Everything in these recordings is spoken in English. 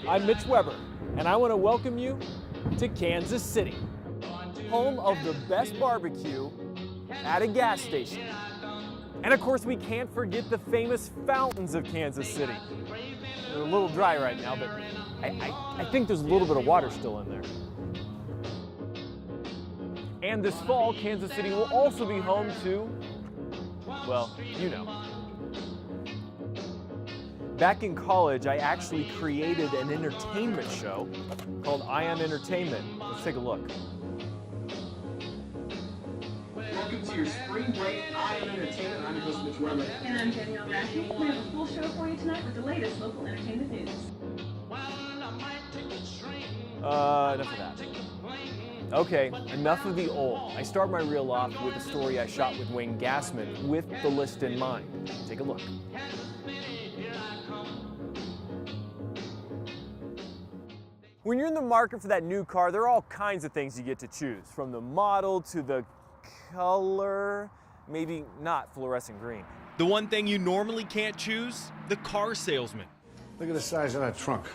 I'm Mitch Weber, and I want to welcome you to Kansas City, home of the best barbecue at a gas station. And of course, we can't forget the famous fountains of Kansas City. They're a little dry right now, but I think there's a little bit of water still in there. And this fall, Kansas City will also be home to, well, you know. Back in college, I actually created an entertainment show called Ion Entertainment. Let's take a look. Welcome to your spring break Ion Entertainment. I'm your host, Mitch Weber. And I'm Danielle Raffy. We have a full show for you tonight with the latest local entertainment news. Enough of that. Okay, enough of the old. I start my reel off with a story I shot with Wayne Gassman with the list in mind. Take a look. When you're in the market for that new car, there are all kinds of things you get to choose, from the model to the color, maybe not fluorescent green. The one thing you normally can't choose, the car salesman. Look at the size of that trunk.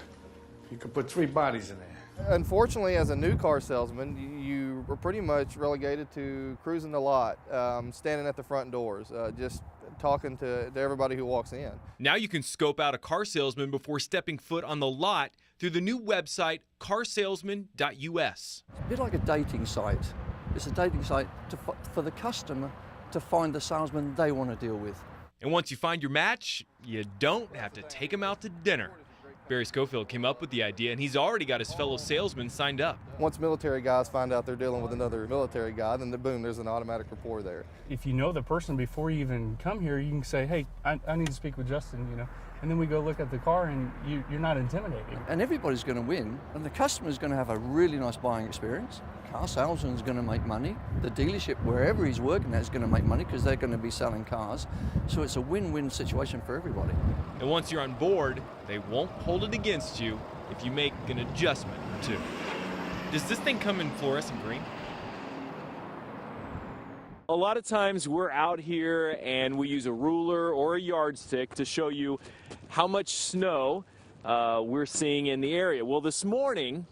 You could put 3 bodies in there. Unfortunately, as a new car salesman, you are pretty much relegated to cruising the lot, standing at the front doors, just talking to everybody who walks in. Now you can scope out a car salesman before stepping foot on the lot through the new website, carsalesman.us. It's a bit like a dating site. It's a dating site for the customer to find the salesman they want to deal with. And once you find your match, you don't have to take him out to dinner. Barry Schofield came up with the idea, and he's already got his fellow salesmen signed up. Once military guys find out they're dealing with another military guy, then boom, there's an automatic rapport there. If you know the person before you even come here, you can say, hey, I need to speak with Justin, you know. And then we go look at the car, and you're not intimidated. And everybody's going to win, and the customer's going to have a really nice buying experience. Car salesman's going to make money. The dealership, wherever he's working at, is going to make money because they're going to be selling cars. So it's a win-win situation for everybody. And once you're on board, they won't hold it against you if you make an adjustment or two. Does this thing come in fluorescent green? A lot of times we're out here and we use a ruler or a yardstick to show you how much snow we're seeing in the area. Well, this morning,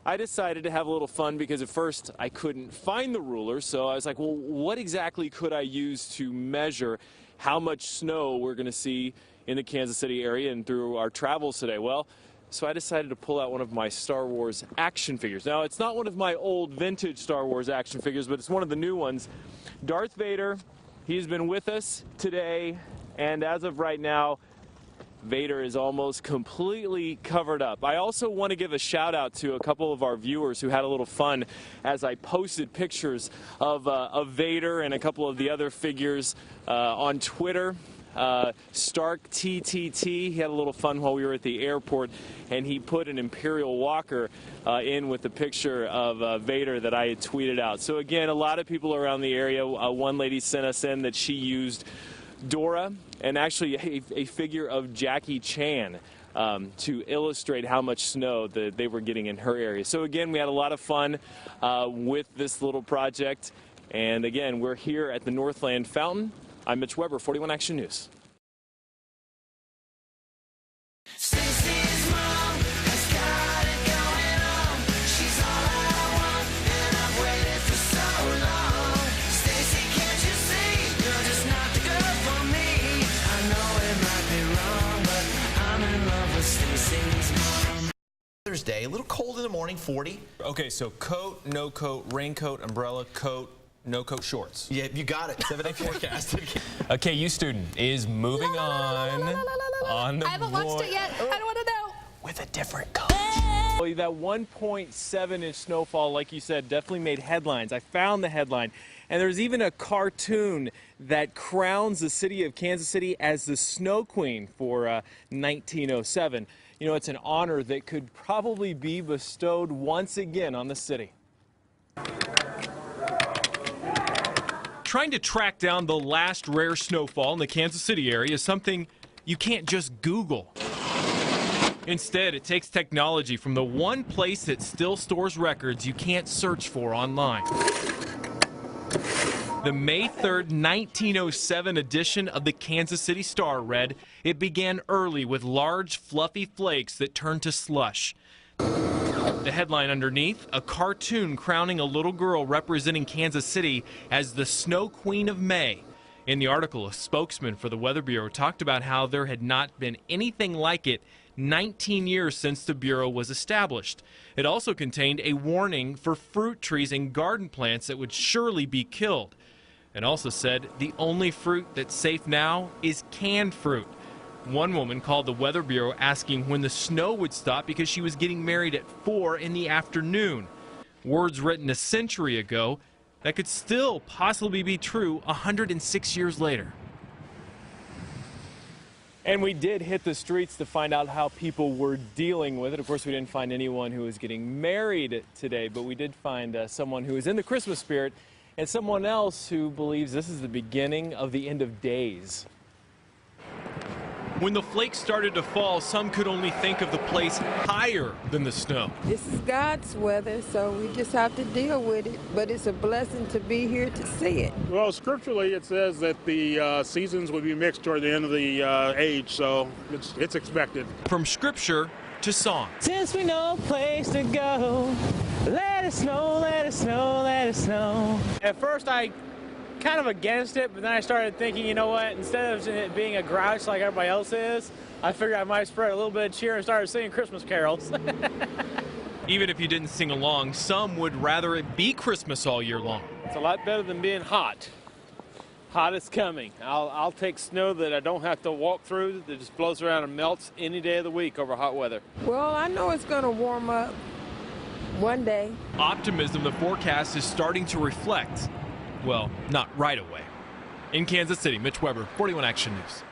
I decided to have a little fun because at first I couldn't find the ruler, so I was like, well, what exactly could I use to measure how much snow we're going to see in the Kansas City area and through our travels today? Well, so I decided to pull out one of my Star Wars action figures. Now, it's not one of my old vintage Star Wars action figures, but it's one of the new ones. Darth Vader, he's been with us today, and as of right now, Vader is almost completely covered up. I also want to give a shout out to a couple of our viewers who had a little fun as I posted pictures of Vader and a couple of the other figures on Twitter. Stark TTT, he had a little fun while we were at the airport, and he put an Imperial Walker in with the picture of Vader that I had tweeted out. So again, a lot of people around the area. One lady sent us in that she used Dora and actually a figure of Jackie Chan to illustrate how much snow that they were getting in her area. So again, we had a lot of fun with this little project. And again, we're here at the Northland Fountain. I'm Mitch Weber, 41 Action News. Thursday, a little cold in the morning, 40. Okay, so coat, no coat, raincoat, umbrella, coat, no coat, shorts. Yeah, you got it. 7-day forecast. A KU student is moving on the I haven't watched it yet. I don't want to know. with a different coat. That 1.7-inch snowfall, like you said, definitely made headlines. I found the headline, and there's even a cartoon that crowns the city of Kansas City as the Snow Queen for 1907. You know, it's an honor that could probably be bestowed once again on the city. Trying to track down the last rare snowfall in the Kansas City area is something you can't just Google. Instead, it takes technology from the one place that still stores records you can't search for online. The May 3rd, 1907 edition of the Kansas City Star read, "It began early with large, fluffy flakes that turned to slush." The headline underneath, a cartoon crowning a little girl representing Kansas City as the Snow Queen of May. In the article, a spokesman for the Weather Bureau talked about how there had not been anything like it 19 years since the Bureau was established. It also contained a warning for fruit trees and garden plants that would surely be killed. It also said the only fruit that's safe now is canned fruit. One woman called the Weather Bureau asking when the snow would stop because she was getting married at 4 in the afternoon. Words written a century ago that could still possibly be true 106 years later. And we did hit the streets to find out how people were dealing with it. Of course, we didn't find anyone who was getting married today, but we did find someone who is in the Christmas spirit and someone else who believes this is the beginning of the end of days. When the flakes started to fall, some could only think of the place higher than the snow. This is God's weather, so we just have to deal with it. But it's a blessing to be here to see it. Well, scripturally, it says that the seasons will be mixed toward the end of the age, so it's expected. From scripture to song. Since we know a place to go, let it snow, let it snow, let it snow. At first, I kind of against it, but then I started thinking, you know what, instead of it being a grouch like everybody else is, I figured I might spread a little bit of cheer and started singing Christmas carols. Even if you didn't sing along, some would rather it be Christmas all year long. It's a lot better than being hot. Hot is coming. I'll take snow that I don't have to walk through, that just blows around and melts any day of the week over hot weather. Well, I know it's going to warm up one day. Optimism the forecast is starting to reflect. Well, not right away. In Kansas City, Mitch Weber, 41 Action News.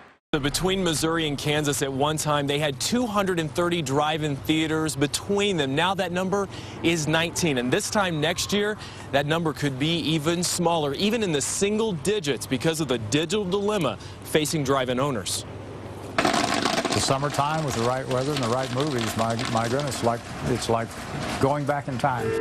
Between Missouri and Kansas at one time, they had 230 drive-in theaters between them. Now that number is 19. And this time next year, that number could be even smaller, even in the single digits because of the digital dilemma facing drive-in owners. The summertime with the right weather and the right movies, my goodness, it's like going back in time.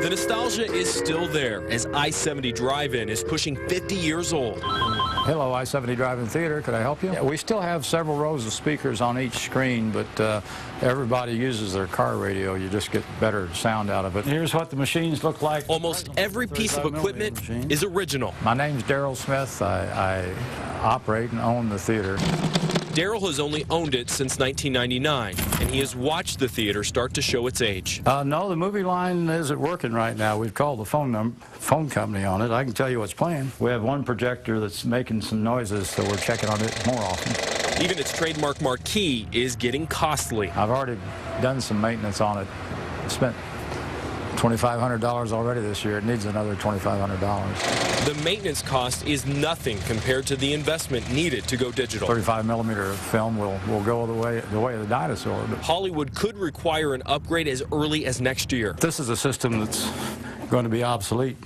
The nostalgia is still there as I-70 Drive-In is pushing 50 years old. Hello, I-70 Drive-In Theater. Could I help you? Yeah, we still have several rows of speakers on each screen, but everybody uses their car radio. You just get better sound out of it. Here's what the machines look like. Almost every piece of equipment is original. My name's Daryl Smith. I operate and own the theater. Daryl has only owned it since 1999, and he has watched the theater start to show its age. No, the movie line isn't working right now. We've called the phone company on it. I can tell you what's playing. We have one projector that's making some noises, so we're checking on it more often. Even its trademark marquee is getting costly. I've already done some maintenance on it. Spent $2,500 already this year. It needs another $2,500. The maintenance cost is nothing compared to the investment needed to go digital. 35mm film will go the way of the dinosaur. Hollywood could require an upgrade as early as next year. This is a system that's going to be obsolete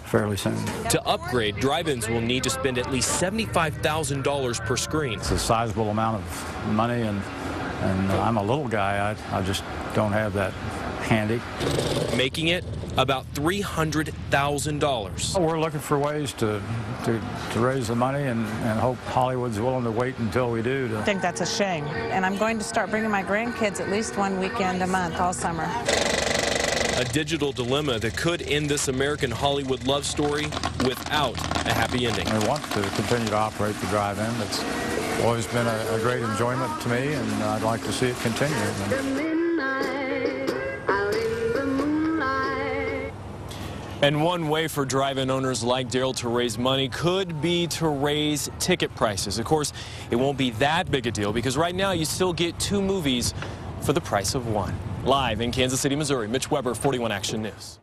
fairly soon. To upgrade, drive-ins will need to spend at least $75,000 per screen. It's a sizable amount of money, and I'm a little guy. I just don't have that handy. Making it about $300,000. We're looking for ways to raise the money and hope Hollywood's willing to wait until we do. I think that's a shame. And I'm going to start bringing my grandkids at least one weekend a month all summer. A digital dilemma that could end this American Hollywood love story without a happy ending. I want to continue to operate the drive-in. It's always been a great enjoyment to me, and I'd like to see it continue. And one way for drive-in owners like Daryl to raise money could be to raise ticket prices. Of course, it won't be that big a deal because right now you still get 2 movies for the price of 1. Live in Kansas City, Missouri, Mitch Weber, 41 Action News.